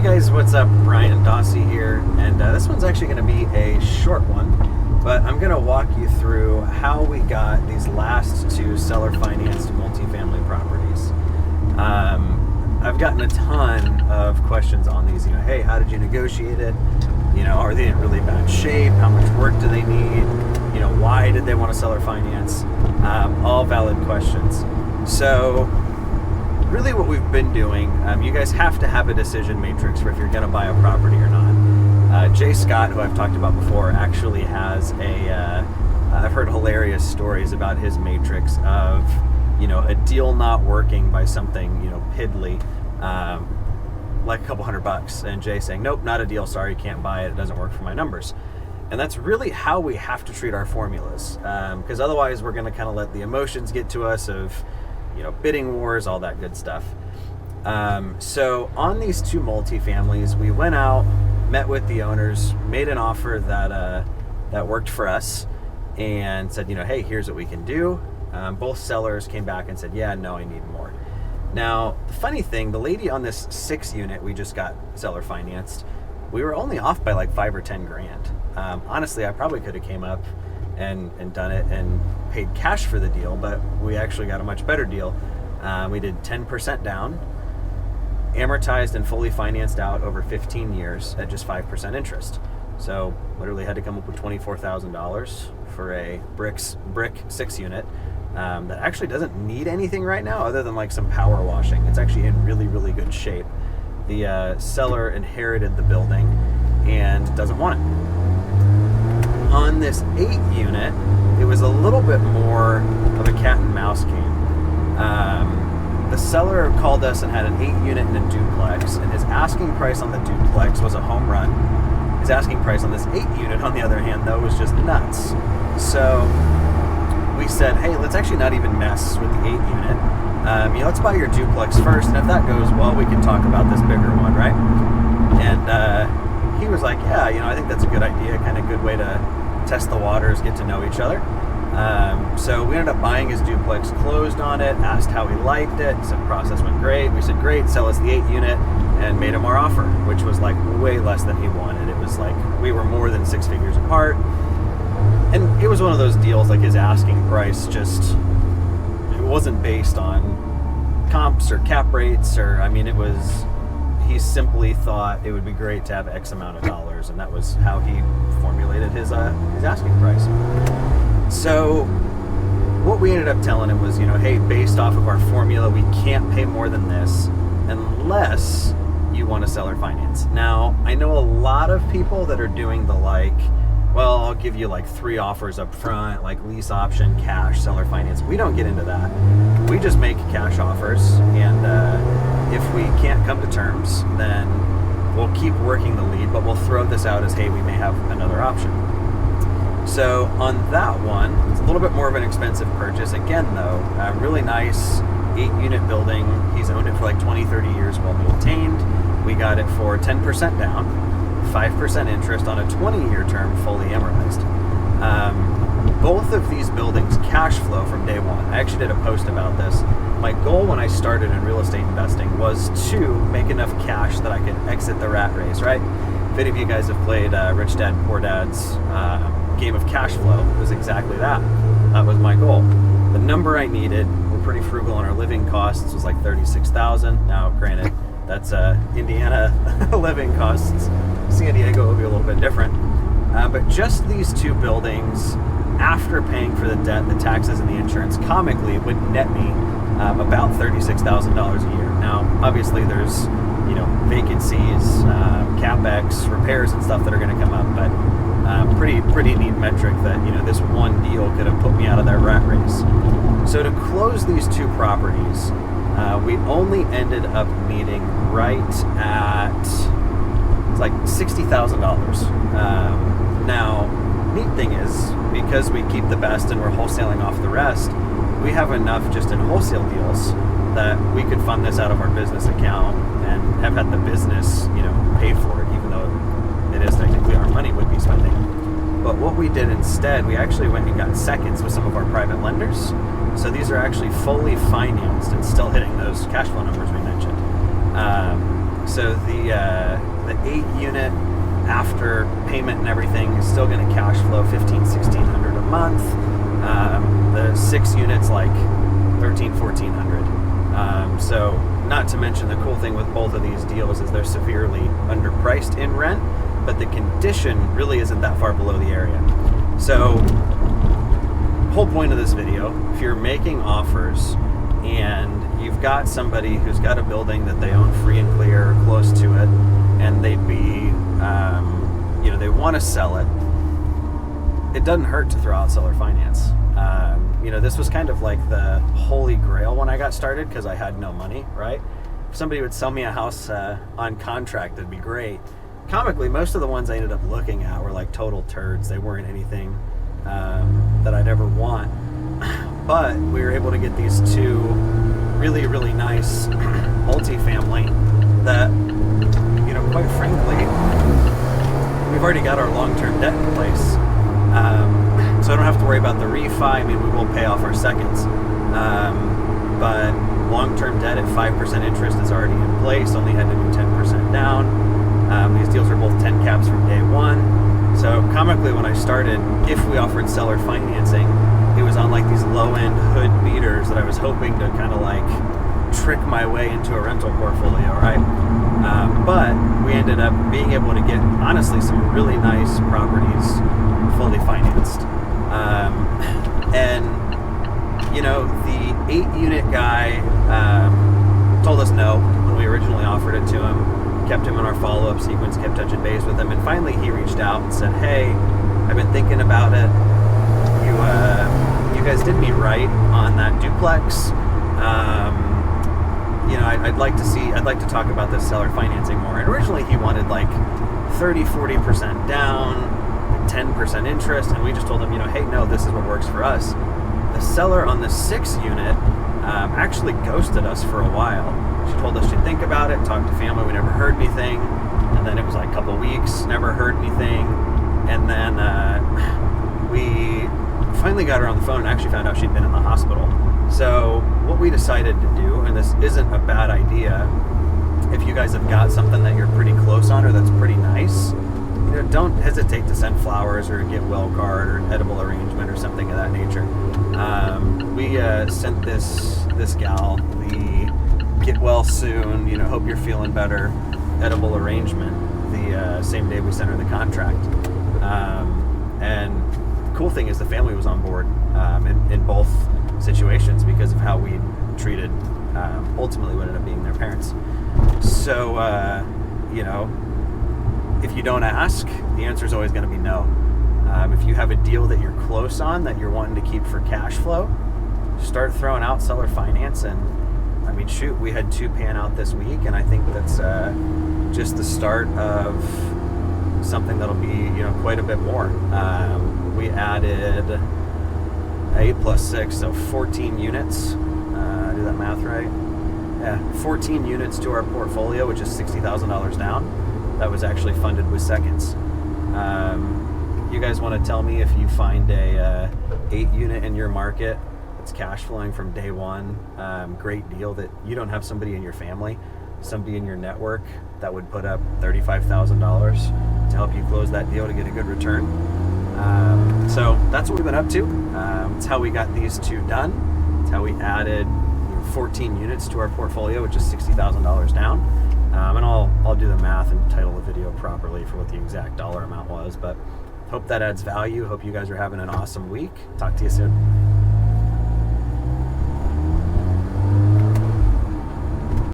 guys, what's up? Brian Dossie here, and this one's actually going to be a short one, but I'm going to walk you through how we got these last two seller-financed multifamily properties. I've gotten a ton of questions on these. Hey, how did you negotiate it? Are they in really bad shape? How much work do they need? Why did they want to seller finance? All valid questions. So really what we've been doing, you guys have to have a decision matrix for if you're going to buy a property or not. Jay Scott, who I've talked about before, actually has I've heard hilarious stories about his matrix of, a deal not working by something, piddly, like a couple $100, and Jay saying, nope, not a deal, sorry, can't buy it, it doesn't work for my numbers. And that's really how we have to treat our formulas, because otherwise we're going to kind of let the emotions get to us of, bidding wars, all that good stuff. So on these two multifamilies, we went out, met with the owners, made an offer that worked for us, and said, hey, here's what we can do. Both sellers came back and said, yeah, no, I need more. Now, the funny thing, the lady on this 6 unit we just got seller financed, we were only off by like $5 or $10,000. Honestly, I probably could have came up and done it and paid cash for the deal, but we actually got a much better deal. We did 10% down, amortized and fully financed out over 15 years at just 5% interest. So literally had to come up with $24,000 for a brick 6 unit that actually doesn't need anything right now other than like some power washing. It's actually in really, really good shape. The seller inherited the building and doesn't want it. On this 8 unit, it was a little bit more of a cat and mouse game. The seller called us and had an 8 unit and a duplex, and his asking price on the duplex was a home run. His asking price on this 8 unit, on the other hand, though, was just nuts. So we said, hey, let's actually not even mess with the 8 unit. Let's buy your duplex first, and if that goes well, we can talk about this bigger one, right? And he was like, yeah, I think that's a good idea, kind of good way to test the waters, get to know each other. So we ended up buying his duplex, closed on it, asked how he liked it, said process went great. We said, great, sell us the 8 unit, and made him our offer, which was like way less than he wanted. It was like, we were more than 6 figures apart. And it was one of those deals, like his asking price it wasn't based on comps or cap rates, he simply thought it would be great to have X amount of dollars, and that was how he formulated his asking price. So what we ended up telling him was, hey, based off of our formula, we can't pay more than this unless you want to seller finance. Now, I know a lot of people that are doing the I'll give you like 3 offers up front, like lease option, cash, seller finance. We don't get into that. We just make cash offers, and if we can't come to terms, then we'll keep working the lead, but we'll throw this out as, hey, we may have another option. So on that one, it's a little bit more of an expensive purchase. Again, though, a really nice 8-unit building. He's owned it for like 20, 30 years, well maintained. We got it for 10% down, 5% interest on a 20-year term, fully amortized. Both of these buildings cash flow from day one. I actually did a post about this. My goal when I started in real estate investing was to make enough cash that I could exit the rat race, right? If any of you guys have played Rich Dad, Poor Dad's game of cash flow, it was exactly that. That was my goal. The number I needed, we're pretty frugal on our living costs, was like $36,000. Now, granted, that's Indiana living costs. San Diego will be a little bit different. But just these 2 buildings, after paying for the debt, the taxes, and the insurance, comically would net me about $36,000 a year. Now, obviously, there's vacancies, capex, repairs, and stuff that are going to come up, but pretty neat metric that this one deal could have put me out of that rat race. So to close these 2 properties, we only ended up needing right at like $60,000. Now, neat thing is, because we keep the best and we're wholesaling off the rest, we have enough just in wholesale deals that we could fund this out of our business account and have had the business, pay for it, even though it is technically our money would be spending. But what we did instead, we actually went and got seconds with some of our private lenders. So these are actually fully financed and still hitting those cash flow numbers we mentioned. So the the 8-unit after payment and everything is still going to cash flow $1,500-$1,600 a month. The 6 units like $1,300-$1,400. So not to mention the cool thing with both of these deals is they're severely underpriced in rent, but the condition really isn't that far below the area. So whole point of this video, if you're making offers and you've got somebody who's got a building that they own free and clear or close to it, and they'd be, they want to sell it, it doesn't hurt to throw out seller finance. This was kind of like the holy grail when I got started because I had no money, right? If somebody would sell me a house on contract, that'd be great. Comically, most of the ones I ended up looking at were like total turds. They weren't anything that I'd ever want. But we were able to get these 2 really, really nice multifamily that, quite frankly, we've already got our long-term debt in place. So I don't have to worry about the refi. I mean, we will pay off our seconds. But long-term debt at 5% interest is already in place. Only had to do 10% down. These deals are both 10 caps from day one. So comically, when I started, if we offered seller financing, it was on like these low-end hood beaters that I was hoping to kind of like trick my way into a rental portfolio, right? But we ended up being able to get, honestly, some really nice properties fully financed. The 8-unit guy told us no when we originally offered it to him. Kept him in our follow-up sequence, kept touching base with him, and finally he reached out and said, "Hey, I've been thinking about it. You guys did me right on that duplex. I'd like to talk about this seller financing more." And originally he wanted like 30-40% down, 10% interest, and we just told him, hey, no, this is what works for us. The seller on the 6-unit actually ghosted us for a while. She told us she'd think about it, talk to family, we never heard anything, and then it was like a couple weeks, never heard anything, and then we finally got her on the phone and actually found out she'd been in the hospital. So what we decided to do, and this isn't a bad idea, if you guys have got something that you're pretty close on or that's pretty nice, don't hesitate to send flowers or a get well card or an edible arrangement or something of that nature. We sent this gal the get well soon, hope you're feeling better edible arrangement the same day we sent her the contract. And the cool thing is the family was on board in both situations because of how we treated ultimately what ended up being their parents. So, if you don't ask, the answer is always going to be no. If you have a deal that you're close on that you're wanting to keep for cash flow, start throwing out seller finance. And I mean, shoot, we had 2 pan out this week, and I think that's just the start of something that'll be quite a bit more. We added 8 plus 6, so 14 units. Do that math right? Yeah, 14 units to our portfolio, which is $60,000 down. That was actually funded with seconds. You guys want to tell me if you find a 8-unit in your market that's cash flowing from day one, great deal that you don't have somebody in your family, somebody in your network that would put up $35,000 to help you close that deal to get a good return. So that's what we've been up to. It's how we got these 2 done. It's how we added 14 units to our portfolio, which is $60,000 down. And I'll do the math and title the video properly for what the exact dollar amount was. But hope that adds value. Hope you guys are having an awesome week. Talk to you soon.